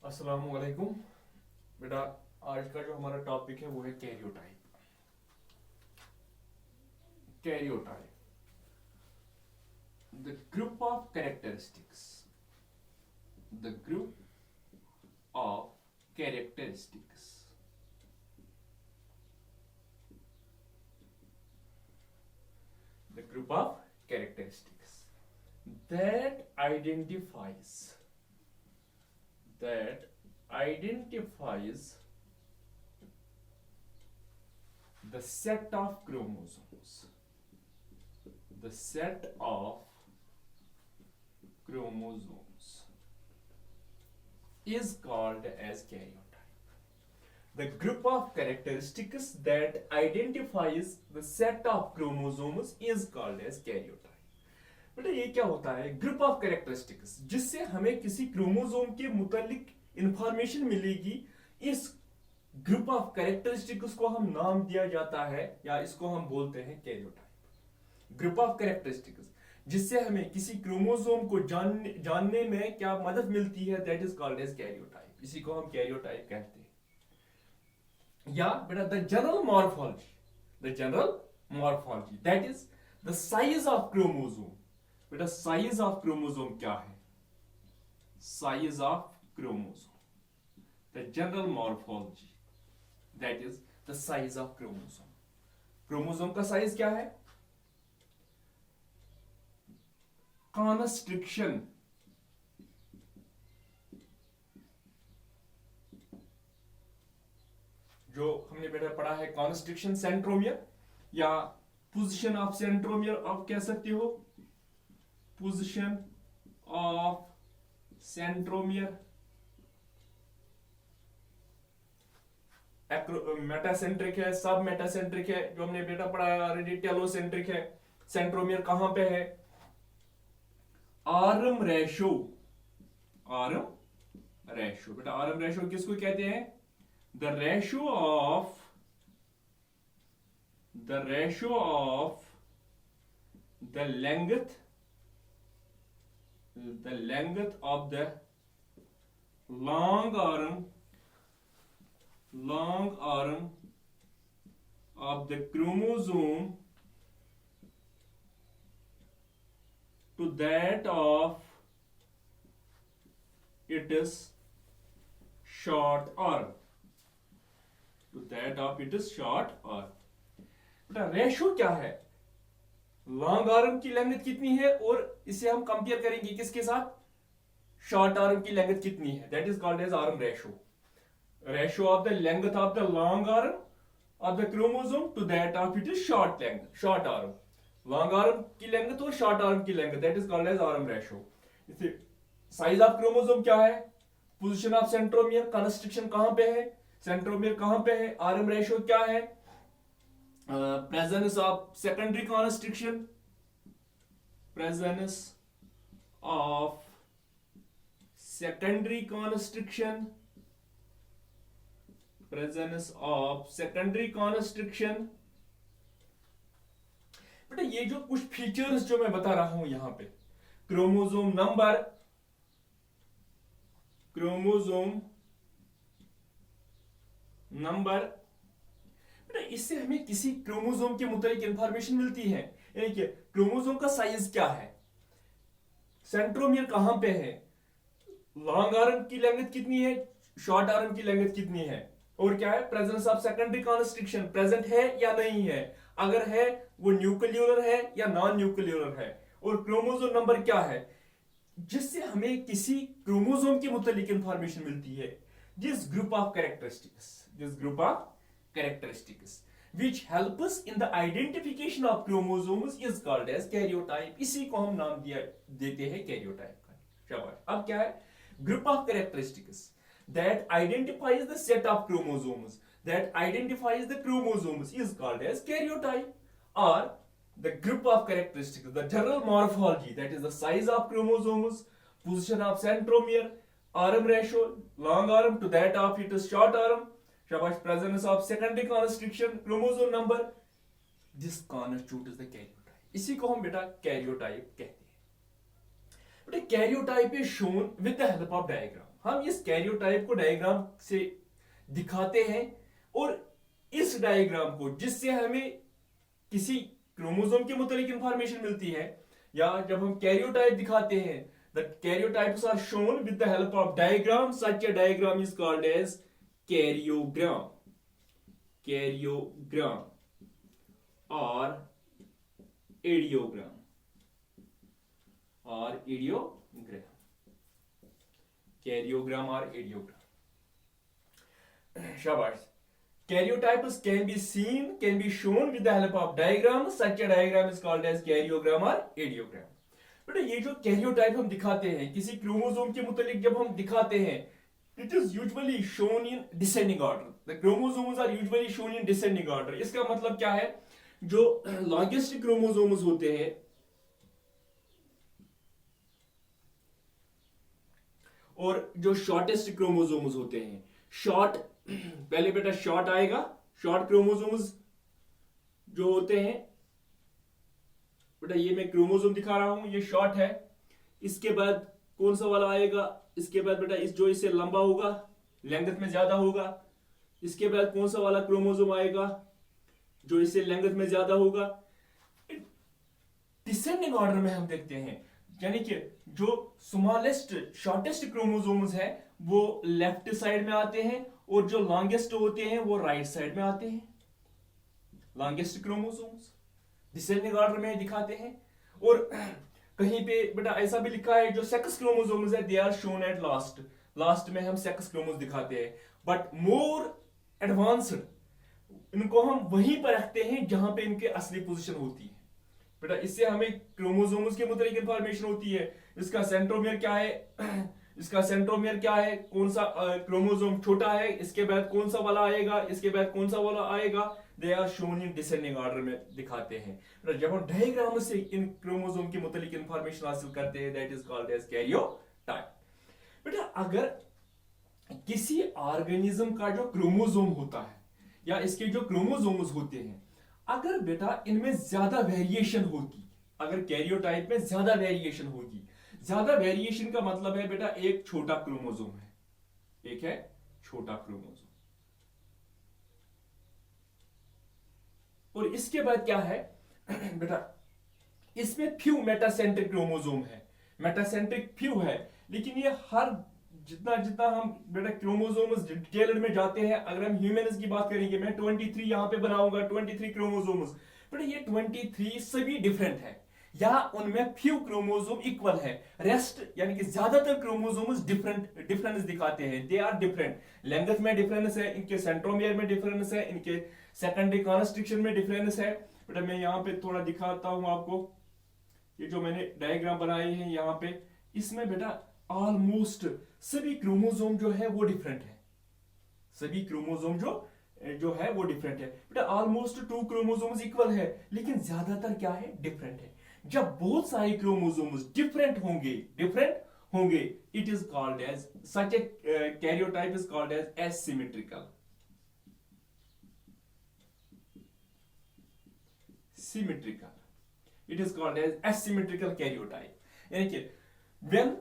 अस्सलाम वालेकुम बेटा। आज का जो हमारा टॉपिक है वो है karyotype. Karyotype, the group of characteristics, the group of characteristics, the group of characteristics that identifies that identifies the set of chromosomes, the set of chromosomes is called as karyotype. The group of characteristics that identifies the set of chromosomes is called as karyotype. बेटा ये क्या होता है? Group of characteristics, जिससे हमें किसी chromosome के मुतालिक इंफॉर्मेशन मिलेगी। इस ग्रुप ऑफ कैरेक्टरिस्टिक्स को हम नाम दिया जाता है या इसको हम बोलते हैं कैरियोटाइप। ग्रुप ऑफ कैरेक्टरिस्टिक्स जिससे हमें किसी क्रोमोसोम को जानने में क्या मदद मिलती है, that is called as karyotype. इसी को हम कैरियोटाइप कहते हैं। या बेटा the general morphology, the general morphology that is the size of chromosome. बेटा साइज ऑफ क्रोमोसोम क्या है? Size of chromosome, the general morphology that is the size of chromosome. Chromosome का साइज क्या है? कॉन्स्ट्रिक्शन, जो हमने बेटा पढ़ा है कॉन्स्ट्रिक्शन सेंट्रोमियर या पोजीशन ऑफ सेंट्रोमियर, आप कह सकते हो पोजीशन ऑफ सेंट्रोमियर। मेटासेंट्रिक है, सब मेटासेंट्रिक है, जो हमने बेटा पढ़ा है ऑलरेडी। टेलोसेंट्रिक है। सेंट्रोमियर कहां पे है? Arm ratio, arm ratio. बेटा आर्म रेशो किसको कहते हैं? The ratio of the length of the long arm of the chromosome to that of its short arm, बेटा रेशो क्या है? लॉन्ग आर्म की लेंथ कितनी है और इसे हम कंपेयर करेंगे किसके साथ? शॉर्ट आर्म की लेंथ कितनी है? That is called as arm ratio. Ratio of the length of the long arm of the chromosome to that of it is short arm. Long arm की लेंथ और short arm की length, that is called as arm ratio. Size of chromosome क्या है? Position of centromere, constriction कहां पे है, centromere कहां पे है, आर्म रेशो क्या है, presence of secondary constriction, presence of secondary constriction, presence of secondary constriction। बेटा ये जो कुछ फीचर्स जो मैं बता रहा हूं यहां पे, क्रोमोसोम नंबर, इससे हमें किसी क्रोमोसोम के मुताबिक इंफॉर्मेशन मिलती है। यानी कि क्रोमोसोम का साइज क्या है, सेंट्रोमियर कहां पे है, लॉन्ग आर्म की लेंथ कितनी है, शॉर्ट आर्म की लेंथ कितनी है, और क्या है presence of secondary constriction, present है या नहीं है, अगर है वो न्यूक्लियोलर है या नॉन न्यूक्लियोलर है, और क्रोमोसोम नंबर क्या है, जिससे हमें किसी क्रोमोसोम के मुताबिक इंफॉर्मेशन मिलती है। This group of characteristics which help us in the identification of chromosomes is called as karyotype। इसी को हम नाम देते हैं karyotype का। शाबाश। अब क्या है? group of characteristics that identifies the set of chromosomes is called as karyotype, or the group of characteristics, the general morphology, that is the size of chromosomes, position of centromere, arm ratio, long arm to that of its short arm, शाबाश, presence of secondary constriction, chromosome number, this constitutes the karyotype। इसी को हम बेटा karyotype कहते हैं। बेटा karyotype is shown with the help of diagram। हम इस कैरियोटाइप को डायग्राम से दिखाते हैं, और इस डायग्राम को जिससे हमें किसी क्रोमोसोम के मुतालिक इंफॉर्मेशन मिलती है, या जब हम कैरियोटाइप दिखाते हैं, the karyotypes are shown with the help of diagram, such a diagram is called as karyogram, karyogram और एडियोग्राम, और एडियोग्राम, कैरियोग्राम और एडियोग्राम। शाबाश। Karyotypes can be shown with the help of diagram. Such a diagram is called as karyogram or adiogram. बेटा ये जो karyotype हम दिखाते हैं किसी क्रोमोसोम के मुतालिक जब हम दिखाते हैं, it is usually shown in descending order. The chromosomes are usually shown in descending order. इसका मतलब क्या है, जो longest chromosomes होते हैं और जो शॉर्टेस्ट क्रोमोसोम्स होते हैं, शॉर्ट पहले बेटा शॉर्ट आएगा, शॉर्ट क्रोमोसोम्स जो होते हैं, बेटा ये मैं क्रोमोसोम दिखा रहा हूं, ये शॉर्ट है। इसके बाद कौन सा वाला आएगा, इसके बाद बेटा इस जो इससे लंबा होगा, लेंथ में ज्यादा होगा। इसके बाद कौन सा वाला क्रोमोसोम आएगा जो इससे लेंथ में ज्यादा होगा। डिसेंडिंग ऑर्डर में हम देखते हैं, यानी कि जो स्मॉलेस्ट शॉर्टेस्ट क्रोमोसोम्स है वो लेफ्ट साइड में आते हैं, और जो लॉन्गेस्ट होते हैं वो राइट साइड में आते हैं। लॉन्गेस्ट क्रोमोसोम्स डिसेंडिंग ऑर्डर में दिखाते हैं। और कहीं पे बेटा ऐसा भी लिखा है जो सेक्स क्रोमोसोम्स है, they are shown at last, last में हम सेक्स क्रोमोसोम्स दिखाते हैं। बट मोर एडवांस्ड इनको हम वहीं पर रखते हैं जहां पे इनके असली पोजीशन होती है। बेटा इससे हमें क्रोमोसोम्स के मुताबिक इंफॉर्मेशन होती है, इसका सेंट्रोमियर क्या है, इसका सेंट्रोमियर क्या है, कौन सा क्रोमोसोम छोटा है, इसके बाद कौन सा वाला आएगा, इसके बाद कौन सा वाला आएगा। They are shown in descending order में दिखाते हैं। जब हम डायग्राम से इन क्रोमोसोम के मुताबिक इंफॉर्मेशन हासिल करते हैं, that is called as karyotype. बेटा अगर किसी ऑर्गेनिज्म का जो क्रोमोसोम होता है या इसके जो क्रोमोसोम्स होते हैं, अगर बेटा इनमें ज्यादा वेरिएशन होगी, अगर कैरियोटाइप में ज्यादा वेरिएशन होगी, ज्यादा वेरिएशन का मतलब है बेटा एक छोटा क्रोमोसोम है, एक है छोटा क्रोमोसोम, और इसके बाद क्या है बेटा इसमें फ्यू मेटासेंट्रिक क्रोमोसोम है, मेटासेंट्रिक फ्यू है। लेकिन ये हर जितना जितना हम बेटा क्रोमोसोम्स डिटेल में जाते हैं, अगर हम ह्यूमंस की बात करेंगे, मैं 23 यहां पे बनाऊंगा, 23 क्रोमोसोम्स, बेटा ये 23 सभी डिफरेंट है, या उनमें फ्यू क्रोमोसोम इक्वल है, रेस्ट यानी कि ज्यादातर क्रोमोसोम्स डिफरेंस दिखाते हैं, दे आर डिफरेंट, लेंथ में डिफरेंस है, इनके सेंट्रोमियर में डिफरेंस है, इनके सेकेंडरी कॉन्स्ट्रिक्शन में डिफरेंस है। बेटा मैं यहाँ पे थोड़ा दिखाता हूं आपको, ये जो मैंने डायग्राम बनाए हैं यहाँ पे, इसमें बेटा ऑलमोस्ट सभी क्रोमोसोम जो है वो डिफरेंट है, सभी क्रोमोसोम जो है वो डिफरेंट है। बेटा ऑलमोस्ट 2 क्रोमोसोम्स इक्वल है, लेकिन ज्यादातर क्या है, डिफरेंट है। जब बहुत सारे क्रोमोसोम्स डिफरेंट होंगे, it is called as such a karyotype is called as asymmetrical, symmetrical, it is called as asymmetrical karyotype. यानी कि when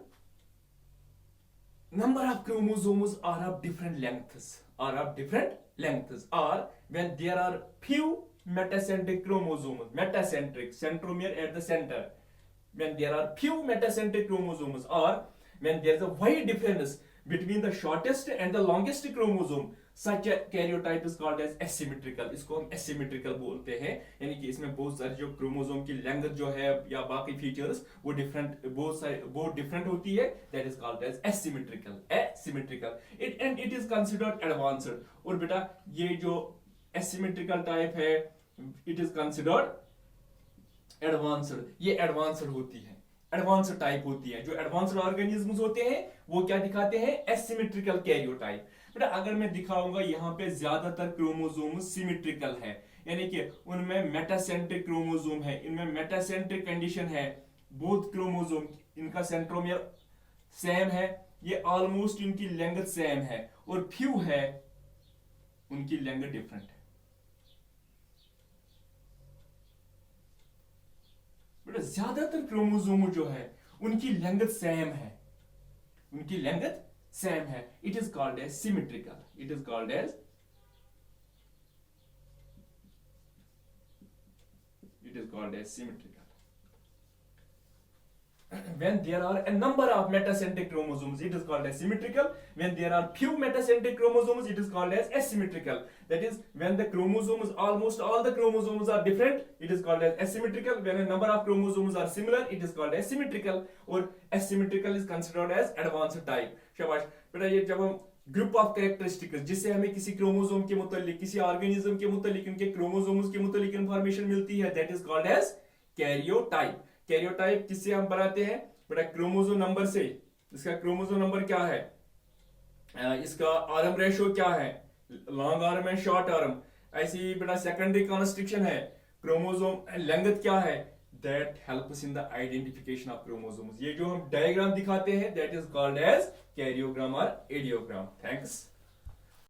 number of chromosomes are of different lengths, or when there are few metacentric chromosomes, metacentric, centromere at the center, when there are few metacentric chromosomes, or when there is a wide difference between the shortest and the longest chromosome, such a karyotype is called as asymmetrical। इसको हम asymmetrical बोलते हैं, यानी कि इसमें बहुत सारे जो क्रोमोसोम की लेंथ जो है या बाकी फीचर्स वो बहुत डिफरेंट होती है, that is called as asymmetrical, it is considered advanced। और बेटा ये जो asymmetrical type है, it is considered advanced, ये advanced होती है, एडवांस्ड टाइप होती है। जो एडवांस्ड ऑर्गेनिज्म्स होते हैं वो क्या दिखाते हैं, एसिमेट्रिकल कैरियोटाइप। बेटा अगर मैं दिखाऊंगा यहाँ पे ज्यादातर क्रोमोसोम सिमेट्रिकल है, यानी कि उनमें मेटासेंट्रिक क्रोमोसोम है, इनमें मेटासेंट्रिक कंडीशन है, बोथ क्रोमोसोम इनका सेंट्रोमियर सेम है, ये ऑलमोस्ट इनकी लेंथ सेम है, और फ्यू है उनकी लेंथ डिफरेंट है। बेटा ज्यादातर क्रोमोसोम जो है उनकी लेंथ सेम है, उनकी लेंथ सेम है, it is called as symmetrical, it is called as, it is called as symmetrical. When there are a number of metacentric chromosomes, it is called as symmetrical. When there are few metacentric chromosomes, it is called as asymmetrical. That is, when the chromosomes, almost all the chromosomes are different, it is called as asymmetrical. When a number of chromosomes are similar, it is called as symmetrical. Or asymmetrical is considered as advanced type. शाबाश बेटा, ये जब हम group of characteristics, जिससे हमें किसी chromosome के मुतालिक, किसी ऑर्गेनिज्म के मुतालिक, उनके क्रोमोसोम्स के मुतालिक इंफॉर्मेशन मिलती है, that is called as karyotype. Karyotype किससे हम बनाते हैं बेटा? क्रोमोसोम नंबर से. इसका क्रोमोसोम नंबर क्या है, इसका आर्म रेशो क्या है, लॉन्ग आर्म है, शॉर्ट आर्म. ऐसे ही बेटा सेकेंडरी कॉन्स्ट्रिक्शन है, क्रोमोसोम लेंथ क्या है, that helps in the identification of chromosomes. ये जो हम डायग्राम दिखाते हैं, that is called as karyogram or ideogram. Thanks.